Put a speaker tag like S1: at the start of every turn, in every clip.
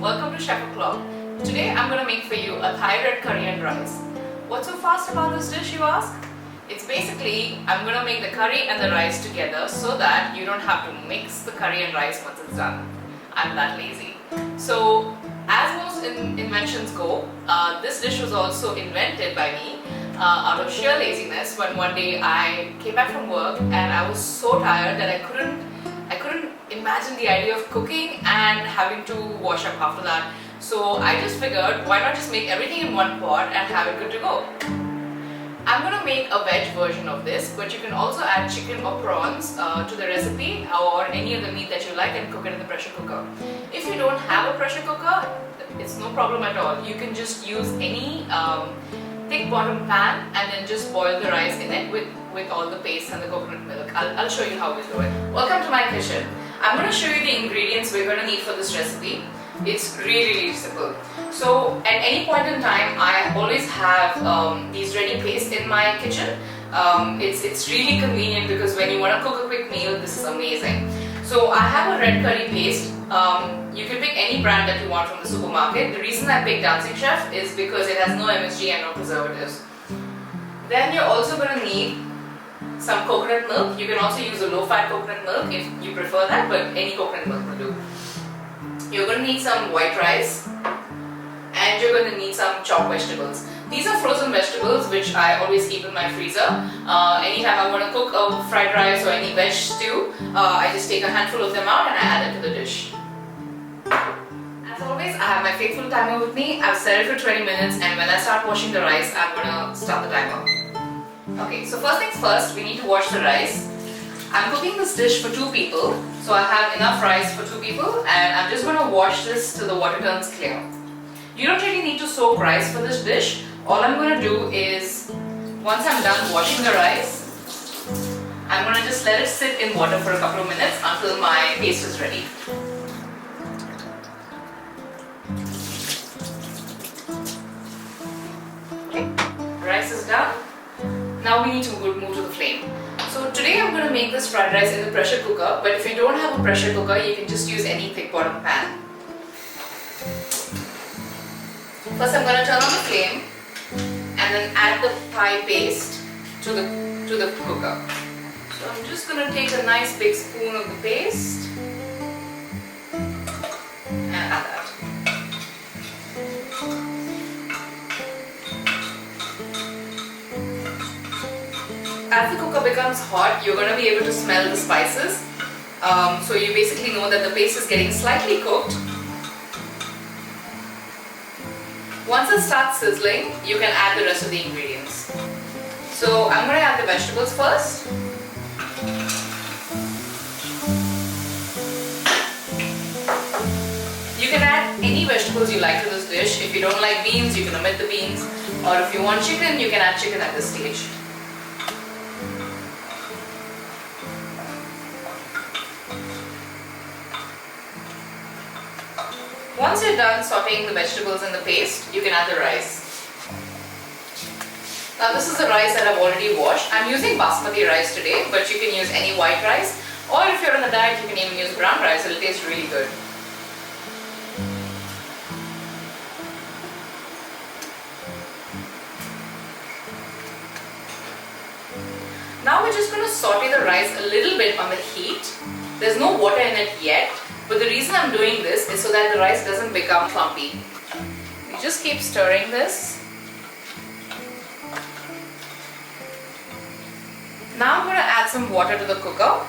S1: welcome to Chef O'Clock. Today I'm going to make for you a Thai red curry and rice. What's so fast about this dish, you ask? It's basically, I'm going to make the curry and the rice together so that you don't have to mix the curry and rice once it's done. I'm that lazy. So, as most inventions go, this dish was also invented by me out of sheer laziness when one day I came back from work and I was so tired that I couldn't imagine the idea of cooking and having to wash up after that. So I just figured, why not just make everything in one pot and have it good to go. I'm going to make a veg version of this, but you can also add chicken or prawns to the recipe or any of the meat that you like and cook it in the pressure cooker. If you don't have a pressure cooker, it's no problem at all. You can just use any thick bottom pan and then just boil the rice in it with all the paste and the coconut milk. I'll show you how we do it. Welcome to my kitchen. I'm going to show you the ingredients we're going to need for this recipe. It's really simple. So at any point in time, I always have these ready paste in my kitchen. It's really convenient because when you want to cook a quick meal, this is amazing. So I have a red curry paste. You can pick any brand that you want from the supermarket. The reason I picked Dancing Chef is because it has no MSG and no preservatives. Then you're also going to need some coconut milk. You can also use a low-fat coconut milk if you prefer that, but any coconut milk will do. You're going to need some white rice and you're going to need some chopped vegetables. These are frozen vegetables which I always keep in my freezer. Anytime I want to cook a fried rice or any veg stew, I just take a handful of them out and I add it to the dish. As always, I have my faithful timer with me. I've set it for 20 minutes and when I start washing the rice, I'm going to start the timer. Okay, so first things first, we need to wash the rice. I'm cooking this dish for 2 people, so I have enough rice for 2 people and I'm just going to wash this till the water turns clear. You don't really need to soak rice for this dish. All I'm going to do is, once I'm done washing the rice, I'm going to just let it sit in water for a couple of minutes until my paste is ready. Okay, rice is done. Now we need to move to the flame. So today I'm going to make this fried rice in the pressure cooker, but if you don't have a pressure cooker, you can just use any thick bottom pan. First I'm going to turn on the flame and then add the Thai paste to the cooker. So I'm just going to take a nice big spoon of the paste and add that. As the cooker becomes hot, you're going to be able to smell the spices. So you basically know that the paste is getting slightly cooked. Once it starts sizzling, you can add the rest of the ingredients. So I'm going to add the vegetables first. You can add any vegetables you like to this dish. If you don't like beans, you can omit the beans. Or if you want chicken, you can add chicken at this stage. Once you're done sauteing the vegetables in the paste, you can add the rice. Now this is the rice that I've already washed. I'm using Basmati rice today, but you can use any white rice. Or if you're on a diet, you can even use brown rice. It'll taste really good. Now we're just going to saute the rice a little bit on the heat. There's no water in it yet. But the reason I'm doing this is so that the rice doesn't become clumpy. You just keep stirring this. Now I'm going to add some water to the cooker.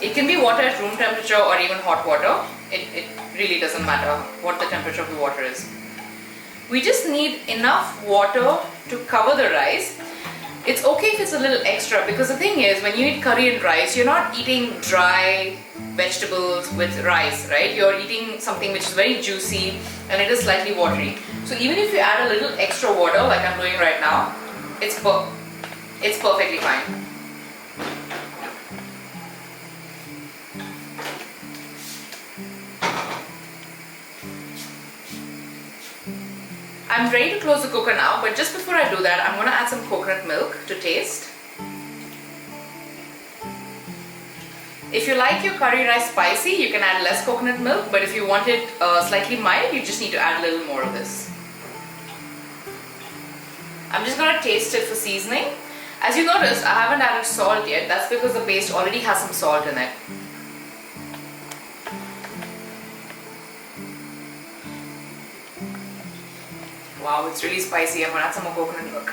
S1: It can be water at room temperature or even hot water. It really doesn't matter what the temperature of the water is. We just need enough water to cover the rice. It's okay if it's a little extra because the thing is, when you eat curry and rice, you're not eating dry vegetables with rice, right? You're eating something which is very juicy and it is slightly watery. So even if you add a little extra water like I'm doing right now, it's perfectly fine. I'm ready to close the cooker now, but just before I do that, I'm going to add some coconut milk to taste. If you like your curry rice spicy, you can add less coconut milk, but if you want it slightly mild, you just need to add a little more of this. I'm just going to taste it for seasoning. As you noticed, I haven't added salt yet. That's because the paste already has some salt in it. Wow, it's really spicy. I'm going to add some more coconut milk.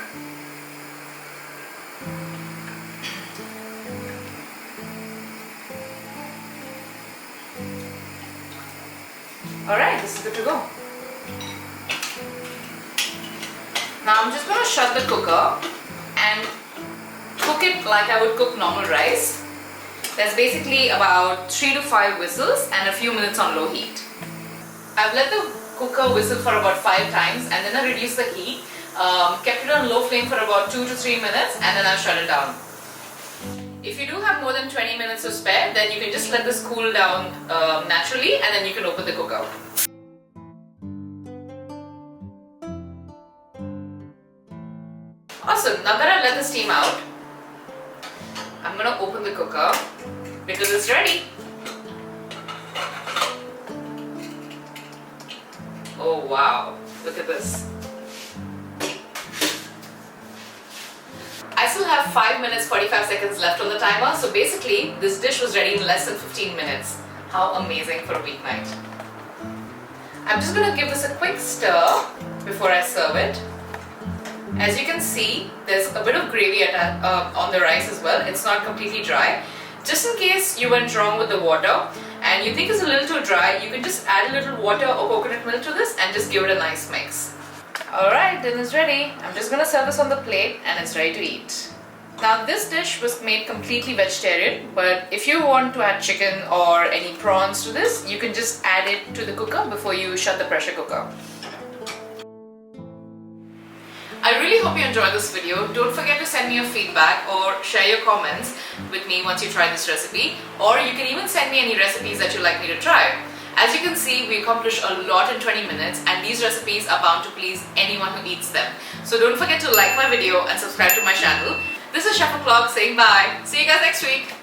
S1: Alright, this is good to go. Now I'm just going to shut the cooker and cook it like I would cook normal rice. There's basically about 3 to 5 whistles and a few minutes on low heat. I've let the cooker whistle for about 5 times and then I reduced the heat, kept it on low flame for about 2 to 3 minutes and then I've shut it down. If you do have more than 20 minutes to spare, then you can just let this cool down naturally and then you can open the cooker. Awesome, now that I've let the steam out, I'm going to open the cooker because it's ready. Oh wow, look at this. I still have 5 minutes 45 seconds left on the timer, so basically this dish was ready in less than 15 minutes. How amazing for a weeknight. I'm just going to give this a quick stir before I serve it. As you can see, there's a bit of gravy on the rice as well. It's not completely dry. Just in case you went wrong with the water and you think it's a little too dry, you can just add a little water or coconut milk to this and just give it a nice mix. Alright, dinner's ready. I'm just going to serve this on the plate and it's ready to eat. Now this dish was made completely vegetarian, but if you want to add chicken or any prawns to this, you can just add it to the cooker before you shut the pressure cooker. I really hope you enjoyed this video. Don't forget to send me your feedback or share your comments with me once you try this recipe, or you can even send me any recipes that you'd like me to try. As you can see, we accomplished a lot in 20 minutes and these recipes are bound to please anyone who eats them. So don't forget to like my video and subscribe to my channel. This is Chef O'Clock saying bye. See you guys next week.